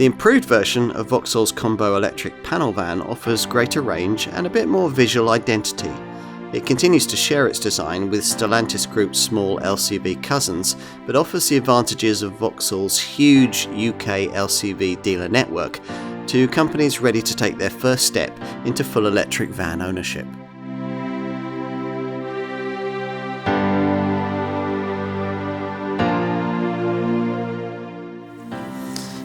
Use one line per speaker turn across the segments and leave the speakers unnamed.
The improved version of Vauxhall's Combo Electric panel van offers greater range and a bit more visual identity. It continues to share its design with Stellantis Group's small LCV cousins, but offers the advantages of Vauxhall's huge UK LCV dealer network to companies ready to take their first step into full electric van ownership.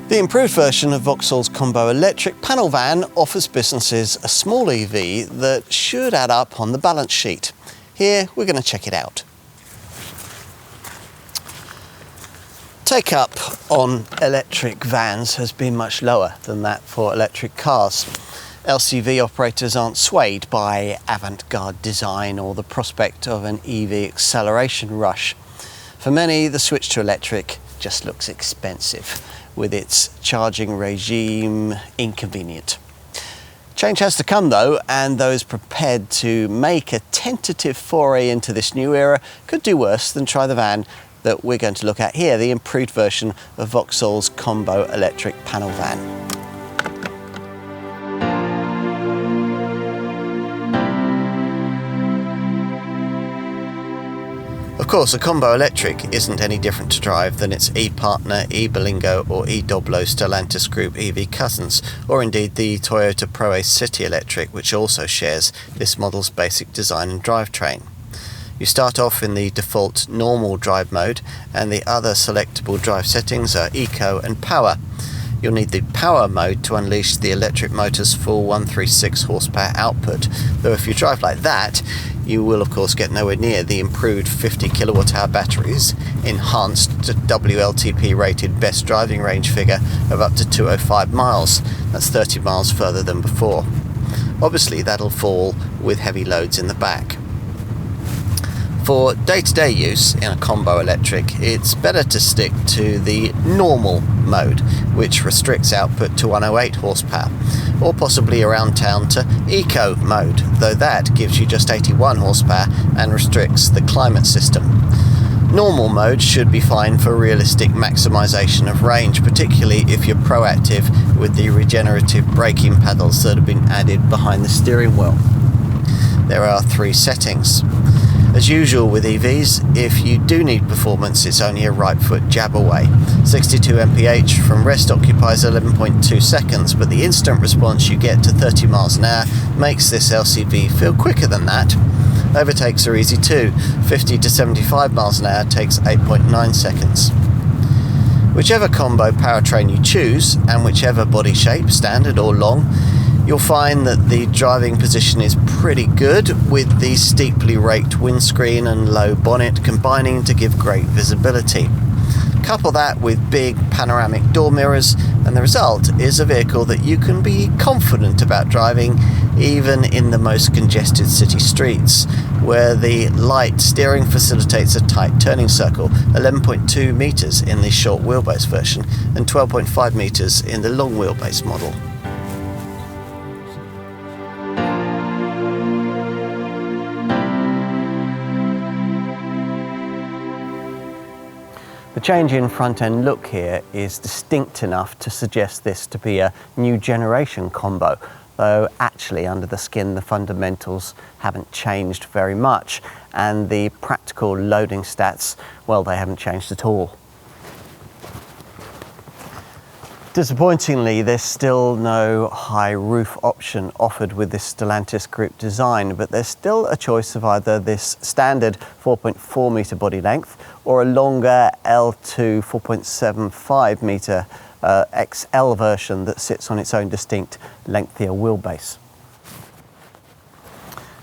The improved version of Vauxhall's Combo Electric panel van offers businesses a small EV that should add up on the balance sheet. Here we're going to check it out. Take up on electric vans has been much lower than that for electric cars. LCV operators aren't swayed by avant-garde design or the prospect of an EV acceleration rush. For many, the switch to electric just looks expensive, with its charging regime inconvenient. Change has to come though, and those prepared to make a tentative foray into this new era could do worse than try the van that we're going to look at here, the improved version of Vauxhall's Combo Electric panel van. Of course, a Combo Electric isn't any different to drive than its e-partner, e-Berlingo or e-Doblo Stellantis Group EV cousins, or indeed the Toyota ProAce City Electric, which also shares this model's basic design and drivetrain. You start off in the default normal drive mode, and the other selectable drive settings are Eco and Power. You'll need the Power mode to unleash the electric motor's full 136 horsepower output, though if you drive like that, you will of course get nowhere near the improved 50 kilowatt hour batteries, enhanced WLTP rated best driving range figure of up to 205 miles. That's 30 miles further than before. Obviously that'll fall with heavy loads in the back. For day-to-day use in a Combo Electric, it's better to stick to the normal mode, which restricts output to 108 horsepower, or possibly around town to Eco mode, though that gives you just 81 horsepower and restricts the climate system. Normal mode should be fine for realistic maximisation of range, particularly if you're proactive with the regenerative braking paddles that have been added behind the steering wheel. There are 3 settings. As usual with EVs, if you do need performance, it's only a right foot jab away. 62 mph from rest occupies 11.2 seconds, but the instant response you get to 30 miles an hour makes this LCV feel quicker than that. Overtakes are easy too. 50 to 75 miles an hour takes 8.9 seconds. Whichever combo powertrain you choose, and whichever body shape, standard or long, you'll find that the driving position is pretty good, with the steeply raked windscreen and low bonnet combining to give great visibility. Couple that with big panoramic door mirrors, and the result is a vehicle that you can be confident about driving even in the most congested city streets, where the light steering facilitates a tight turning circle, 11.2 metres in the short wheelbase version and 12.5 metres in the long wheelbase model. The change in front-end look here is distinct enough to suggest this to be a new generation combo, though actually under the skin the fundamentals haven't changed very much, and the practical loading stats, well, they haven't changed at all. Disappointingly, there's still no high roof option offered with this Stellantis Group design, but there's still a choice of either this standard 4.4 metre body length or a longer L2 4.75 metre XL version that sits on its own distinct lengthier wheelbase.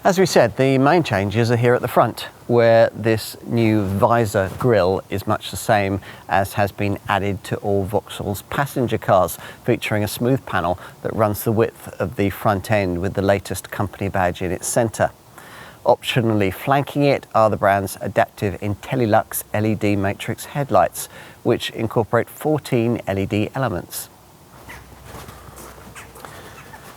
As we said, the main changes are here at the front, where this new visor grille is much the same as has been added to all Vauxhall's passenger cars, featuring a smooth panel that runs the width of the front end with the latest company badge in its centre. Optionally flanking it are the brand's adaptive IntelliLux LED matrix headlights, which incorporate 14 LED elements.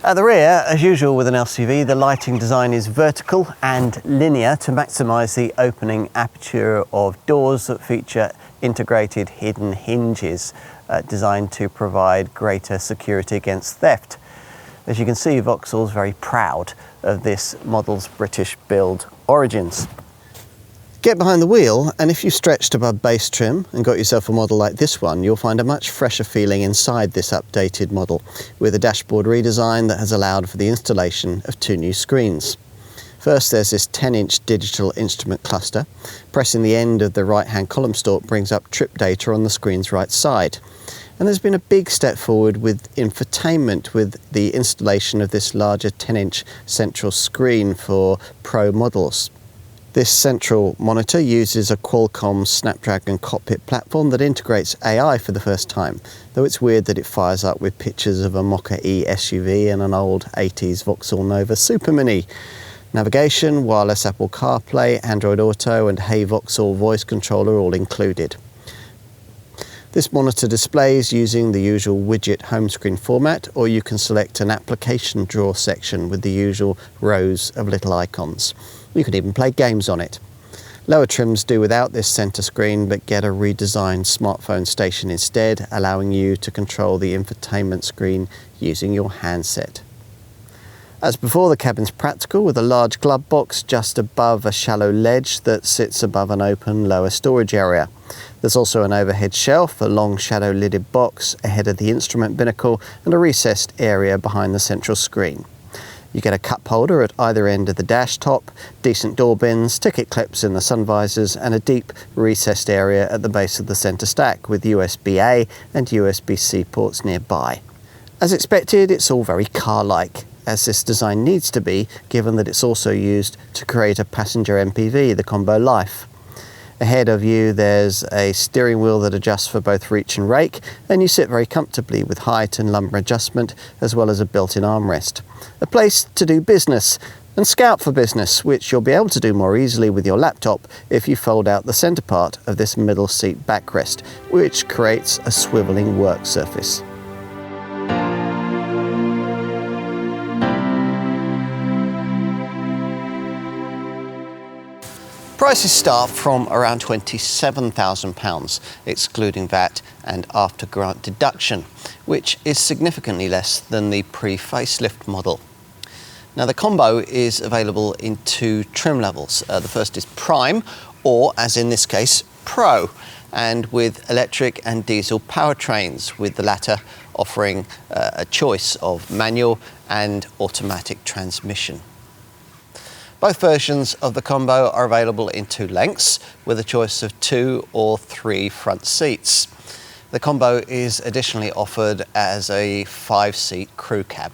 At the rear, as usual with an LCV, the lighting design is vertical and linear to maximise the opening aperture of doors that feature integrated hidden hinges designed to provide greater security against theft. As you can see, Vauxhall's very proud of this model's British build origins. Get behind the wheel, and if you stretched above base trim and got yourself a model like this one, you'll find a much fresher feeling inside this updated model, with a dashboard redesign that has allowed for the installation of 2 new screens. First, there's this 10-inch digital instrument cluster. Pressing the end of the right-hand column stalk brings up trip data on the screen's right side. And there's been a big step forward with infotainment, with the installation of this larger 10-inch central screen for Pro models. This central monitor uses a Qualcomm Snapdragon cockpit platform that integrates AI for the first time, though it's weird that it fires up with pictures of a Mokka-E SUV and an old 80s Vauxhall Nova Super Mini. Navigation, wireless Apple CarPlay, Android Auto and Hey Vauxhall voice controller all included. This monitor displays using the usual widget home screen format, or you can select an application drawer section with the usual rows of little icons. You can even play games on it. Lower trims do without this centre screen, but get a redesigned smartphone station instead, allowing you to control the infotainment screen using your handset. As before, the cabin's practical, with a large glove box just above a shallow ledge that sits above an open lower storage area. There's also an overhead shelf, a long shadow lidded box ahead of the instrument binnacle, and a recessed area behind the central screen. You get a cup holder at either end of the dash top, decent door bins, ticket clips in the sun visors, and a deep recessed area at the base of the centre stack with USB-A and USB-C ports nearby. As expected, it's all very car-like, as this design needs to be, given that it's also used to create a passenger MPV, the Combo Life. Ahead of you there's a steering wheel that adjusts for both reach and rake, and you sit very comfortably with height and lumbar adjustment, as well as a built-in armrest. A place to do business and scout for business, which you'll be able to do more easily with your laptop if you fold out the centre part of this middle seat backrest, which creates a swivelling work surface. Prices start from around £27,000, excluding VAT and after-grant deduction, which is significantly less than the pre-facelift model. Now, the Combo is available in 2 trim levels. The first is Prime, or as in this case, Pro, and with electric and diesel powertrains, with the latter offering a choice of manual and automatic transmission. Both versions of the Combo are available in 2 lengths, with a choice of 2 or 3 front seats. The Combo is additionally offered as a 5-seat crew cab.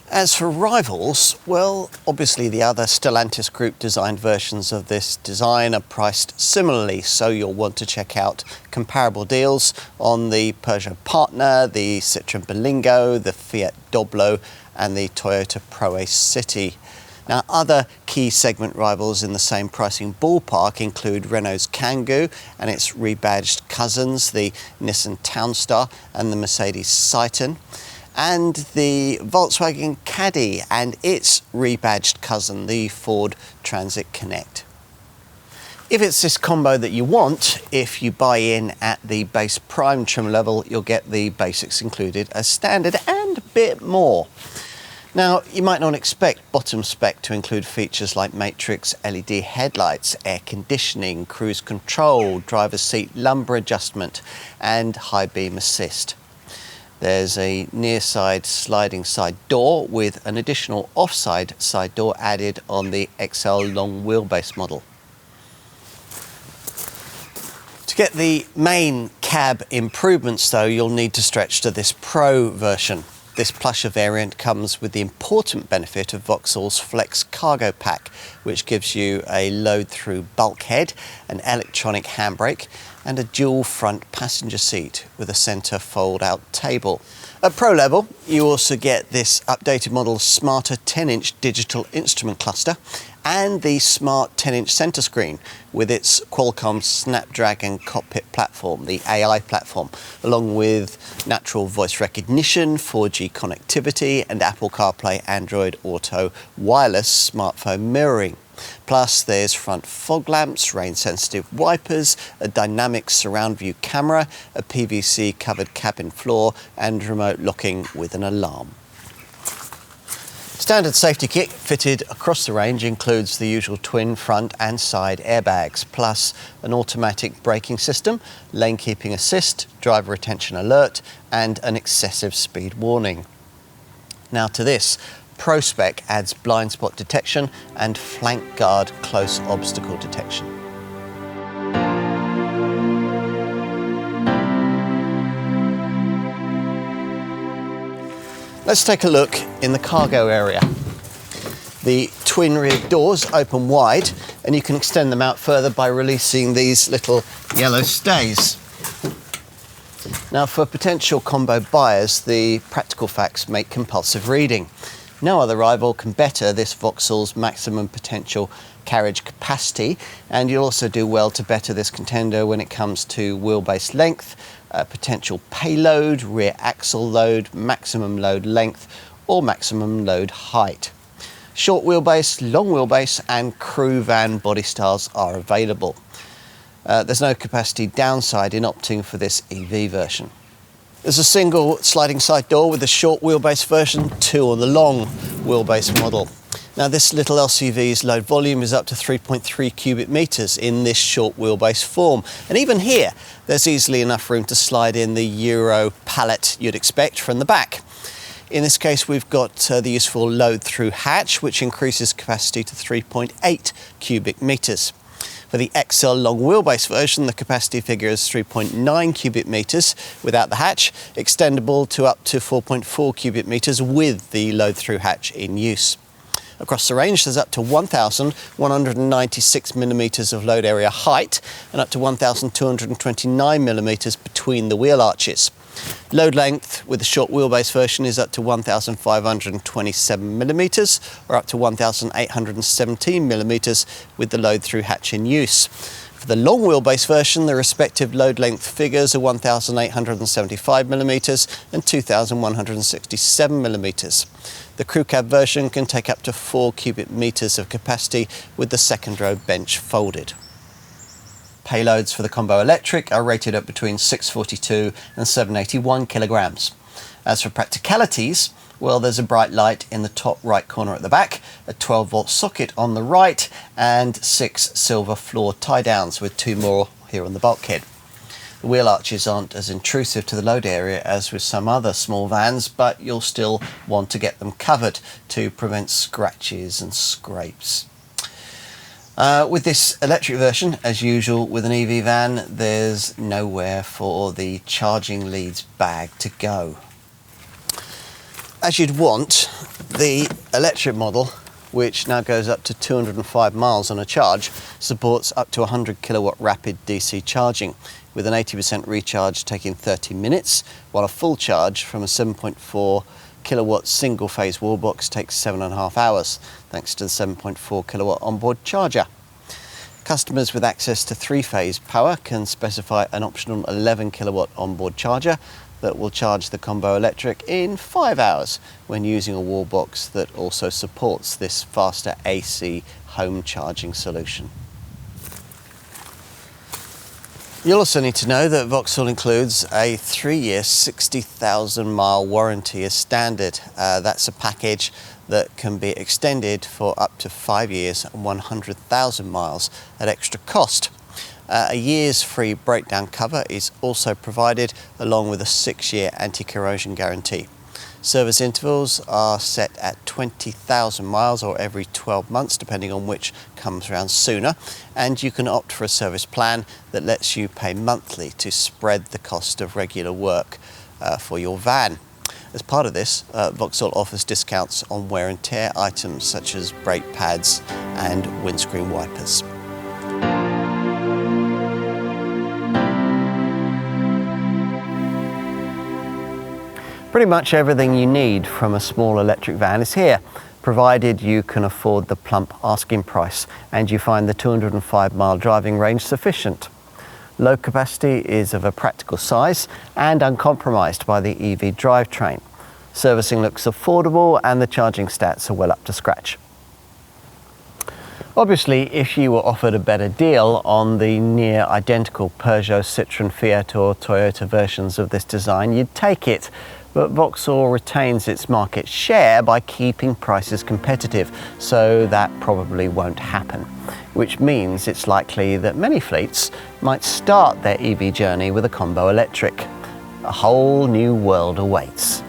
As for rivals, well, obviously the other Stellantis Group designed versions of this design are priced similarly, so you'll want to check out comparable deals on the Peugeot Partner, the Citroën Berlingo, the Fiat Doblo and the Toyota Proace City. Now, other key segment rivals in the same pricing ballpark include Renault's Kangoo and its rebadged cousins, the Nissan Townstar and the Mercedes Citan, and the Volkswagen Caddy and its rebadged cousin, the Ford Transit Connect. If it's this Combo that you want, if you buy in at the base Prime trim level, you'll get the basics included as standard and a bit more. Now, you might not expect bottom spec to include features like matrix LED headlights, air conditioning, cruise control, driver's seat lumbar adjustment and high beam assist. There's a near side sliding side door with an additional offside side door added on the XL long wheelbase model. To get the main cab improvements though, you'll need to stretch to this Pro version. This plusher variant comes with the important benefit of Vauxhall's Flex Cargo Pack, which gives you a load-through bulkhead, an electronic handbrake, and a dual front passenger seat with a centre fold-out table. At Pro level, you also get this updated model's smarter 10-inch digital instrument cluster and the smart 10-inch centre screen with its Qualcomm Snapdragon cockpit platform, the AI platform, along with natural voice recognition, 4G connectivity and Apple CarPlay, Android Auto wireless smartphone mirroring. Plus there's front fog lamps, rain sensitive wipers, a dynamic surround view camera, a PVC covered cabin floor and remote locking with an alarm. Standard safety kit fitted across the range includes the usual twin front and side airbags, plus an automatic braking system, lane keeping assist, driver attention alert and an excessive speed warning. Now to this, ProSpec adds blind spot detection and flank guard close obstacle detection. Let's take a look in the cargo area. The twin rear doors open wide and you can extend them out further by releasing these little yellow stays. Now for potential combo buyers, the practical facts make compulsive reading. No other rival can better this Vauxhall's maximum potential carriage capacity, and you'll also do well to better this contender when it comes to wheelbase length, potential payload, rear axle load, maximum load length or maximum load height. Short wheelbase, long wheelbase and crew van body styles are available. There's no capacity downside in opting for this EV version. There's a single sliding side door with the short wheelbase version, 2 on the long wheelbase model. Now this little LCV's load volume is up to 3.3 cubic metres in this short wheelbase form. And even here, there's easily enough room to slide in the Euro pallet you'd expect from the back. In this case, we've got the useful load through hatch, which increases capacity to 3.8 cubic metres. For the XL long wheelbase version, the capacity figure is 3.9 cubic metres without the hatch, extendable to up to 4.4 cubic metres with the load through hatch in use. Across the range, there's up to 1,196 millimetres of load area height and up to 1,229 millimetres between the wheel arches. Load length with the short wheelbase version is up to 1,527 millimetres or up to 1,817 millimetres with the load through hatch in use. For the long wheelbase version, the respective load length figures are 1,875 millimetres and 2,167 millimetres. The crew cab version can take up to 4 cubic metres of capacity with the second row bench folded. Payloads for the Combo Electric are rated at between 642 and 781 kilograms. As for practicalities, well, there's a bright light in the top right corner at the back, a 12-volt socket on the right and 6 silver floor tie-downs with 2 more here on the bulkhead. The wheel arches aren't as intrusive to the load area as with some other small vans, but you'll still want to get them covered to prevent scratches and scrapes. With this electric version, as usual with an EV van, there's nowhere for the charging leads bag to go. As you'd want, the electric model, which now goes up to 205 miles on a charge, supports up to 100 kilowatt rapid DC charging, with an 80% recharge taking 30 minutes, while a full charge from a 7.4 kilowatt single phase wall box takes 7.5 hours, thanks to the 7.4 kilowatt onboard charger. Customers with access to 3-phase power can specify an optional 11 kilowatt onboard charger that will charge the Combo Electric in 5 hours when using a wall box that also supports this faster AC home charging solution. You'll also need to know that Vauxhall includes a 3-year 60,000 mile warranty as standard. That's a package that can be extended for up to 5 years and 100,000 miles at extra cost. A year's free breakdown cover is also provided, along with a 6-year anti-corrosion guarantee. Service intervals are set at 20,000 miles or every 12 months, depending on which comes around sooner. And you can opt for a service plan that lets you pay monthly to spread the cost of regular work for your van. As part of this, Vauxhall offers discounts on wear and tear items such as brake pads and windscreen wipers. Pretty much everything you need from a small electric van is here, provided you can afford the plump asking price and you find the 205-mile driving range sufficient. Low capacity is of a practical size and uncompromised by the EV drivetrain. Servicing looks affordable and the charging stats are well up to scratch. Obviously, if you were offered a better deal on the near identical Peugeot, Citroën, Fiat or Toyota versions of this design, you'd take it. But Vauxhall retains its market share by keeping prices competitive, so that probably won't happen. Which means it's likely that many fleets might start their EV journey with a combo electric. A whole new world awaits.